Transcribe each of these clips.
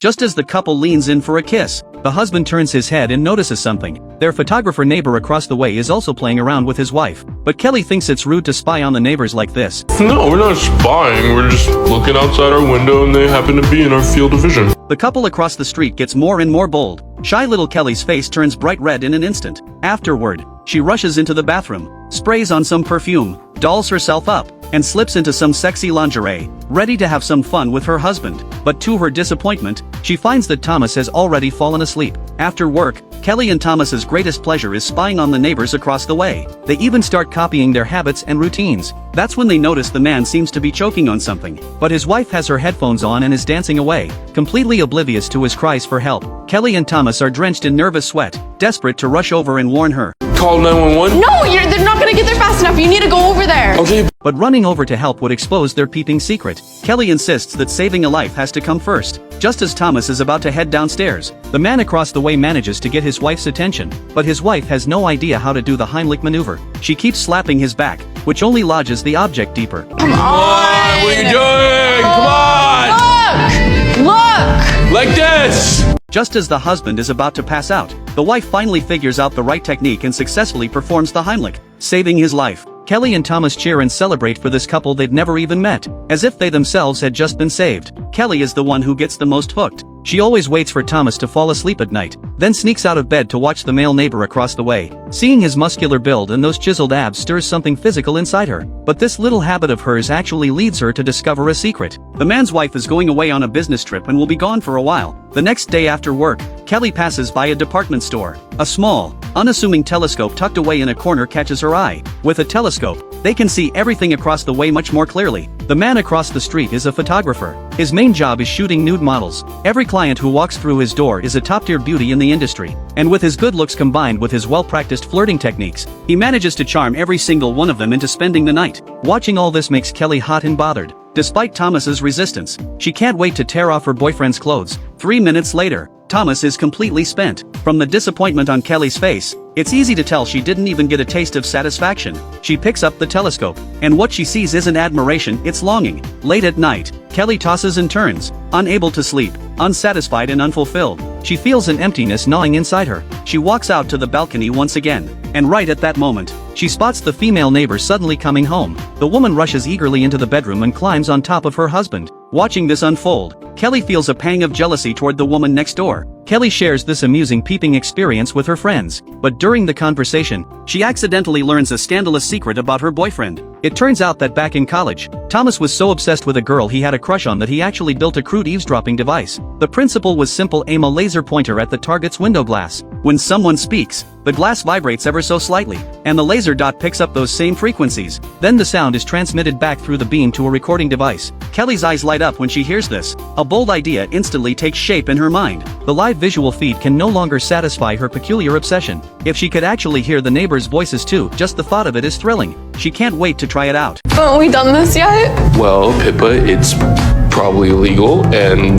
Just as the couple leans in for a kiss, the husband turns his head and notices something. Their photographer neighbor across the way is also playing around with his wife, but Kelly thinks it's rude to spy on the neighbors like this. No, we're not spying, we're just looking outside our window and they happen to be in our field of vision. The couple across the street gets more and more bold. Shy little Kelly's face turns bright red in an instant. Afterward, she rushes into the bathroom, sprays on some perfume, dolls herself up, and slips into some sexy lingerie, ready to have some fun with her husband. But to her disappointment, she finds that Thomas has already fallen asleep. After work, Kelly and Thomas's greatest pleasure is spying on the neighbors across the way. They even start copying their habits and routines. That's when they notice the man seems to be choking on something, but his wife has her headphones on and is dancing away, completely oblivious to his cries for help. Kelly and Thomas are drenched in nervous sweat, desperate to rush over and warn her. Call 911? No, they're not gonna get there fast enough. You need to go over there. Okay. But running over to help would expose their peeping secret. Kelly insists that saving a life has to come first. Just as Thomas is about to head downstairs, the man across the way manages to get his wife's attention, but his wife has no idea how to do the Heimlich maneuver. She keeps slapping his back, which only lodges the object deeper. Come on! What are you doing? Come on! Look! Like this! Just as the husband is about to pass out, the wife finally figures out the right technique and successfully performs the Heimlich, saving his life. Kelly and Thomas cheer and celebrate for this couple they'd never even met, as if they themselves had just been saved. Kelly is the one who gets the most hooked. She always waits for Thomas to fall asleep at night, then sneaks out of bed to watch the male neighbor across the way. Seeing his muscular build and those chiseled abs stirs something physical inside her, but this little habit of hers actually leads her to discover a secret. The man's wife is going away on a business trip and will be gone for a while. The next day after work, Kelly passes by a department store. A small, unassuming telescope tucked away in a corner catches her eye. With a telescope, they can see everything across the way much more clearly. The man across the street is a photographer. His main job is shooting nude models. Every client who walks through his door is a top-tier beauty in the industry. And with his good looks combined with his well-practiced flirting techniques, he manages to charm every single one of them into spending the night. Watching all this makes Kelly hot and bothered. Despite Thomas's resistance, she can't wait to tear off her boyfriend's clothes. 3 minutes later, Thomas is completely spent. From the disappointment on Kelly's face, it's easy to tell she didn't even get a taste of satisfaction. She picks up the telescope, and what she sees isn't admiration, it's longing. Late at night, Kelly tosses and turns, unable to sleep, unsatisfied and unfulfilled. She feels an emptiness gnawing inside her. She walks out to the balcony once again, and right at that moment, she spots the female neighbor suddenly coming home. The woman rushes eagerly into the bedroom and climbs on top of her husband. Watching this unfold, Kelly feels a pang of jealousy toward the woman next door. Kelly shares this amusing peeping experience with her friends, but during the conversation, she accidentally learns a scandalous secret about her boyfriend. It turns out that back in college, Thomas was so obsessed with a girl he had a crush on that he actually built a crude eavesdropping device. The principle was simple: aim a laser pointer at the target's window glass. When someone speaks, the glass vibrates ever so slightly, and the laser dot picks up those same frequencies. Then the sound is transmitted back through the beam to a recording device. Kelly's eyes light up when she hears this. A bold idea instantly takes shape in her mind. The live visual feed can no longer satisfy her peculiar obsession. If she could actually hear the neighbors' voices too, just the thought of it is thrilling. She can't wait to try it out. Haven't we done this yet? Well, Pippa, it's probably illegal, and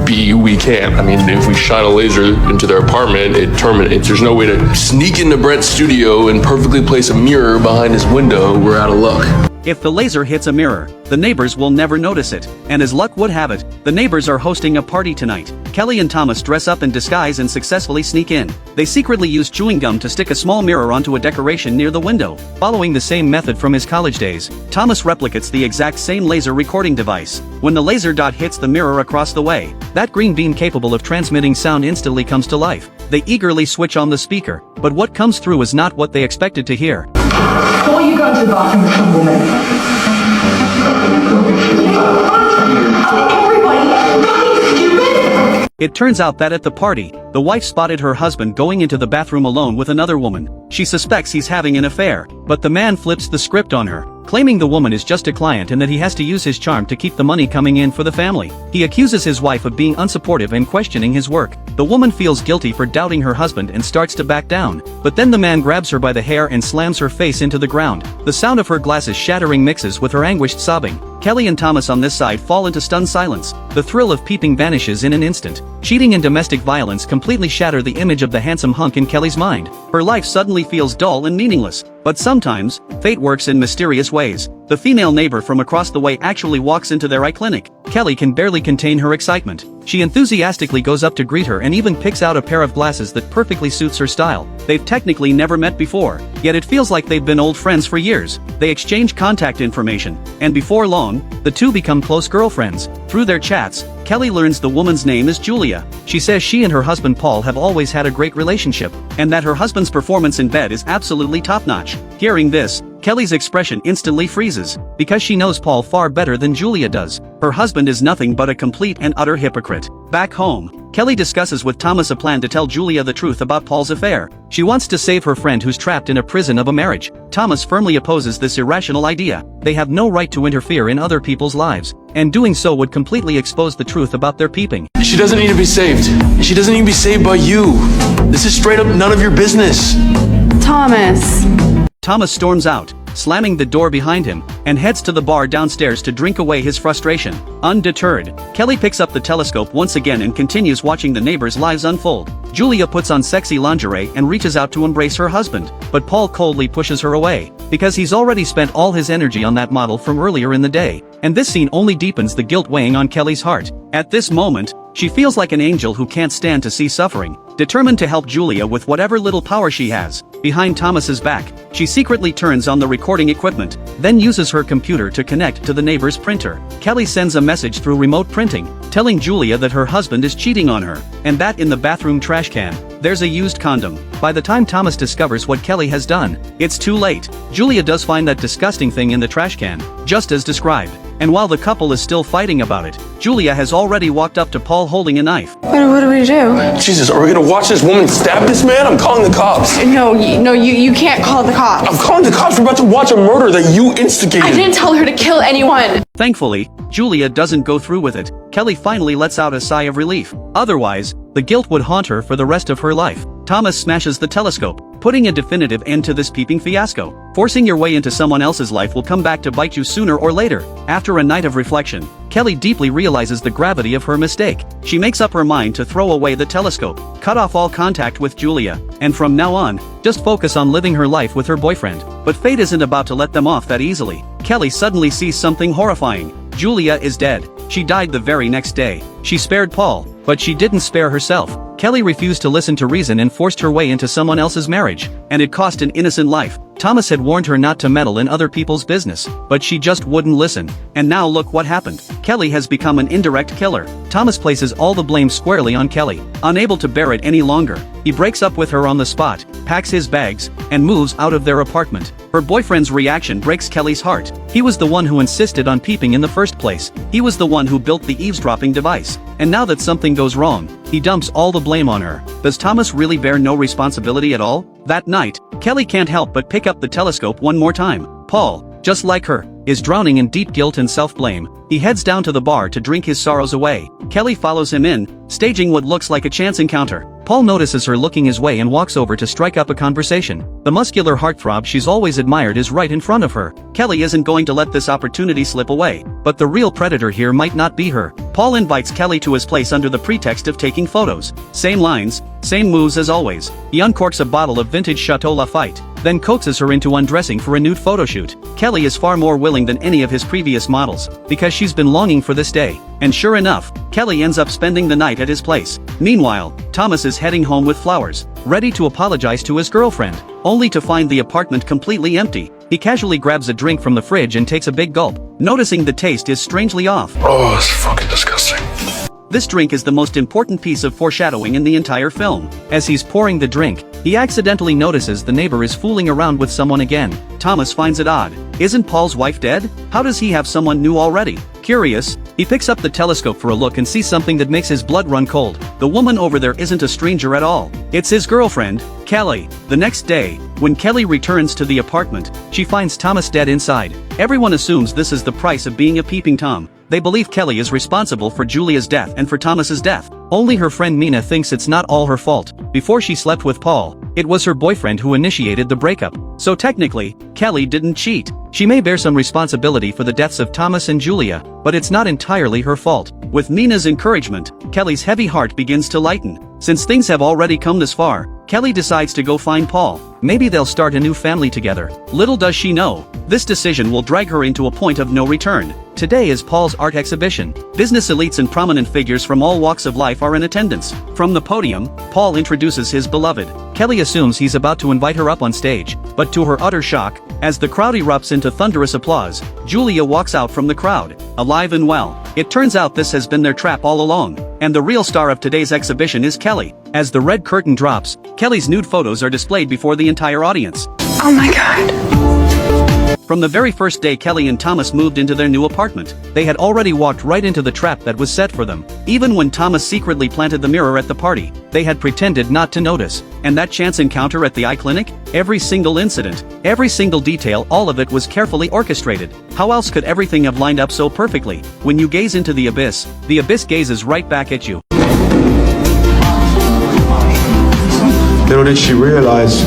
B, we can't. I mean, if we shine a laser into their apartment, it terminates. There's no way to sneak into Brett's studio and perfectly place a mirror behind his window. We're out of luck. If the laser hits a mirror, the neighbors will never notice it. And as luck would have it, the neighbors are hosting a party tonight. Kelly and Thomas dress up in disguise and successfully sneak in. They secretly use chewing gum to stick a small mirror onto a decoration near the window. Following the same method from his college days, Thomas replicates the exact same laser recording device. When the laser dot hits the mirror across the way, that green beam capable of transmitting sound instantly comes to life. They eagerly switch on the speaker, but what comes through is not what they expected to hear. Why are you going to the bathroom with some woman? Everybody, are you stupid? It turns out that at the party, the wife spotted her husband going into the bathroom alone with another woman. She suspects he's having an affair, but the man flips the script on her, claiming the woman is just a client and that he has to use his charm to keep the money coming in for the family. He accuses his wife of being unsupportive and questioning his work. The woman feels guilty for doubting her husband and starts to back down, but then the man grabs her by the hair and slams her face into the ground. The sound of her glasses shattering mixes with her anguished sobbing. Kelly and Thomas on this side fall into stunned silence. The thrill of peeping vanishes in an instant. Cheating and domestic violence completely shatter the image of the handsome hunk in Kelly's mind. Her life suddenly feels dull and meaningless. But sometimes, fate works in mysterious ways. The female neighbor from across the way actually walks into their eye clinic. Kelly can barely contain her excitement. She enthusiastically goes up to greet her and even picks out a pair of glasses that perfectly suits her style. They've technically never met before, yet it feels like they've been old friends for years. They exchange contact information, and before long, the two become close girlfriends. Through their chats, Kelly learns the woman's name is Julia. She says she and her husband Paul have always had a great relationship, and that her husband's performance in bed is absolutely top-notch. Hearing this, Kelly's expression instantly freezes, because she knows Paul far better than Julia does. Her husband is nothing but a complete and utter hypocrite. Back home, Kelly discusses with Thomas a plan to tell Julia the truth about Paul's affair. She wants to save her friend who's trapped in a prison of a marriage. Thomas firmly opposes this irrational idea. They have no right to interfere in other people's lives, and doing so would completely expose the truth about their peeping. She doesn't need to be saved. She doesn't need to be saved by you. This is straight up none of your business. Thomas. Thomas storms out, slamming the door behind him, and heads to the bar downstairs to drink away his frustration. Undeterred, Kelly picks up the telescope once again and continues watching the neighbors' lives unfold. Julia puts on sexy lingerie and reaches out to embrace her husband, but Paul coldly pushes her away, because he's already spent all his energy on that model from earlier in the day, and this scene only deepens the guilt weighing on Kelly's heart. At this moment, she feels like an angel who can't stand to see suffering. Determined to help Julia with whatever little power she has, behind Thomas's back, she secretly turns on the recording equipment, then uses her computer to connect to the neighbor's printer. Kelly sends a message through remote printing, telling Julia that her husband is cheating on her, and that in the bathroom trash can, there's a used condom. By the time Thomas discovers what Kelly has done, it's too late. Julia does find that disgusting thing in the trash can, just as described. And while the couple is still fighting about it, Julia has already walked up to Paul holding a knife. What do we do? Jesus, are we gonna watch this woman stab this man? I'm calling the cops. No, you can't call the cops. I'm calling the cops. We're about to watch a murder that you instigated. I didn't tell her to kill anyone. Thankfully, Julia doesn't go through with it. Kelly finally lets out a sigh of relief. Otherwise, the guilt would haunt her for the rest of her life. Thomas smashes the telescope, putting a definitive end to this peeping fiasco. Forcing your way into someone else's life will come back to bite you sooner or later. After a night of reflection, Kelly deeply realizes the gravity of her mistake. She makes up her mind to throw away the telescope, cut off all contact with Julia, and from now on, just focus on living her life with her boyfriend. But fate isn't about to let them off that easily. Kelly suddenly sees something horrifying. Julia is dead. She died the very next day. She spared Paul, but she didn't spare herself. Kelly refused to listen to reason and forced her way into someone else's marriage, and it cost an innocent life. Thomas had warned her not to meddle in other people's business, but she just wouldn't listen. And now look what happened. Kelly has become an indirect killer. Thomas places all the blame squarely on Kelly. Unable to bear it any longer, he breaks up with her on the spot, packs his bags, and moves out of their apartment. Her boyfriend's reaction breaks Kelly's heart. He was the one who insisted on peeping in the first place. He was the one who built the eavesdropping device. And now that something goes wrong, he dumps all the blame on her. Does Thomas really bear no responsibility at all? That night, Kelly can't help but pick up the telescope one more time. Paul, just like her, is drowning in deep guilt and self-blame. He heads down to the bar to drink his sorrows away. Kelly follows him in, staging what looks like a chance encounter. Paul notices her looking his way and walks over to strike up a conversation. The muscular heartthrob she's always admired is right in front of her. Kelly isn't going to let this opportunity slip away, but the real predator here might not be her. Paul invites Kelly to his place under the pretext of taking photos. Same lines, same moves as always. He uncorks a bottle of vintage Chateau Lafite, then coaxes her into undressing for a nude photoshoot. Kelly is far more willing than any of his previous models, because she's been longing for this day. And sure enough, Kelly ends up spending the night at his place. Meanwhile, Thomas is heading home with flowers, ready to apologize to his girlfriend, only to find the apartment completely empty. He casually grabs a drink from the fridge and takes a big gulp, noticing the taste is strangely off. Oh, it's fucking disgusting. This drink is the most important piece of foreshadowing in the entire film. As he's pouring the drink, he accidentally notices the neighbor is fooling around with someone again. Thomas finds it odd. Isn't Paul's wife dead? How does he have someone new already? Curious, he picks up the telescope for a look and sees something that makes his blood run cold. The woman over there isn't a stranger at all. It's his girlfriend, Kelly. The next day, when Kelly returns to the apartment, she finds Thomas dead inside. Everyone assumes this is the price of being a peeping Tom. They believe Kelly is responsible for Julia's death and for Thomas's death. Only her friend Mina thinks it's not all her fault. Before she slept with Paul, it was her boyfriend who initiated the breakup. So technically, Kelly didn't cheat. She may bear some responsibility for the deaths of Thomas and Julia, but it's not entirely her fault. With Mina's encouragement, Kelly's heavy heart begins to lighten. Since things have already come this far, Kelly decides to go find Paul. Maybe they'll start a new family together. Little does she know, this decision will drag her into a point of no return. Today is Paul's art exhibition. Business elites and prominent figures from all walks of life are in attendance. From the podium, Paul introduces his beloved. Kelly assumes he's about to invite her up on stage, but to her utter shock, as the crowd erupts into thunderous applause, Julia walks out from the crowd, alive and well. It turns out this has been their trap all along, and the real star of today's exhibition is Kelly. As the red curtain drops, Kelly's nude photos are displayed before the entire audience. Oh my god. From the very first day Kelly and Thomas moved into their new apartment, they had already walked right into the trap that was set for them. Even when Thomas secretly planted the mirror at the party, they had pretended not to notice. And that chance encounter at the eye clinic? Every single incident, every single detail, all of it was carefully orchestrated. How else could everything have lined up so perfectly? When you gaze into the abyss gazes right back at you. Little did she realize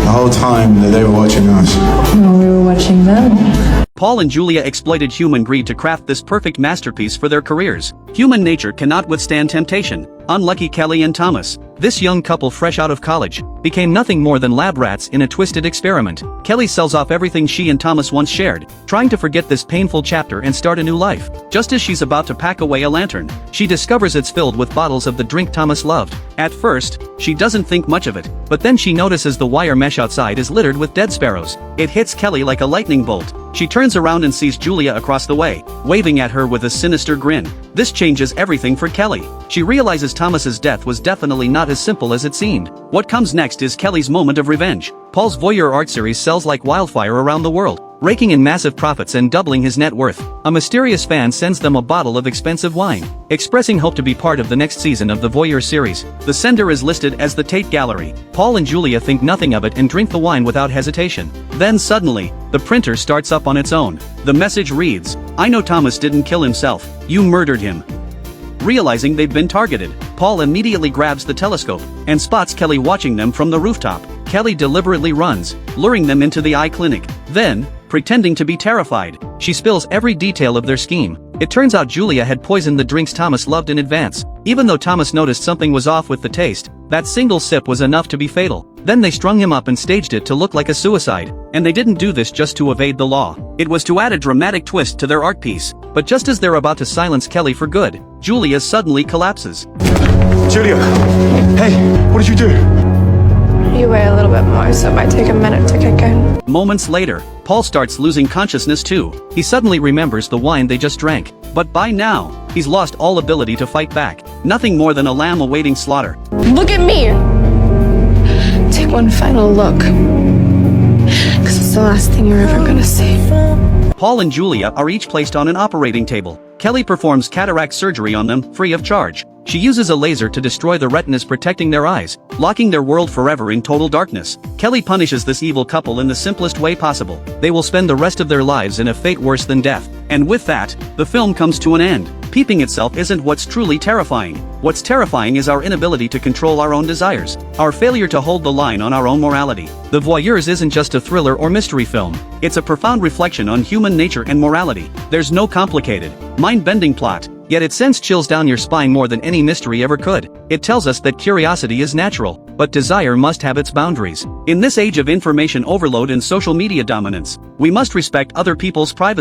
the whole time that they were watching us. No, we were watching them. Paul and Julia exploited human greed to craft this perfect masterpiece for their careers. Human nature cannot withstand temptation. Unlucky Kelly and Thomas. This young couple fresh out of college became nothing more than lab rats in a twisted experiment. Kelly sells off everything she and Thomas once shared, trying to forget this painful chapter and start a new life. Just as she's about to pack away a lantern, she discovers it's filled with bottles of the drink Thomas loved. At first, she doesn't think much of it, but then she notices the wire mesh outside is littered with dead sparrows. It hits Kelly like a lightning bolt. She turns around and sees Julia across the way, waving at her with a sinister grin. This changes everything for Kelly. She realizes Thomas's death was definitely not as simple as it seemed. What comes next is Kelly's moment of revenge. Paul's Voyeur art series sells like wildfire around the world, raking in massive profits and doubling his net worth. A mysterious fan sends them a bottle of expensive wine, expressing hope to be part of the next season of the Voyeur series. The sender is listed as the Tate Gallery. Paul and Julia think nothing of it and drink the wine without hesitation. Then suddenly, the printer starts up on its own. The message reads, "I know Thomas didn't kill himself. You murdered him." Realizing they've been targeted, Paul immediately grabs the telescope and spots Kelly watching them from the rooftop. Kelly deliberately runs, luring them into the eye clinic. Then, pretending to be terrified, she spills every detail of their scheme. It turns out Julia had poisoned the drinks Thomas loved in advance. Even though Thomas noticed something was off with the taste, that single sip was enough to be fatal. Then they strung him up and staged it to look like a suicide. And they didn't do this just to evade the law. It was to add a dramatic twist to their art piece. But just as they're about to silence Kelly for good, Julia suddenly collapses. Julia, hey, what did you do? You weigh a little bit more, so it might take a minute to kick in. Moments later, Paul starts losing consciousness too. He suddenly remembers the wine they just drank. But by now, he's lost all ability to fight back. Nothing more than a lamb awaiting slaughter. Look at me! Take one final look. Because it's the last thing you're ever gonna see. Paul and Julia are each placed on an operating table. Kelly performs cataract surgery on them, free of charge. She uses a laser to destroy the retinas protecting their eyes, locking their world forever in total darkness. Kelly punishes this evil couple in the simplest way possible. They will spend the rest of their lives in a fate worse than death. And with that, the film comes to an end. Peeping itself isn't what's truly terrifying. What's terrifying is our inability to control our own desires, our failure to hold the line on our own morality. The Voyeurs isn't just a thriller or mystery film. It's a profound reflection on human nature and morality. There's no complicated, mind-bending plot, yet it sends chills down your spine more than any mystery ever could. It tells us that curiosity is natural, but desire must have its boundaries. In this age of information overload and social media dominance, we must respect other people's privacy.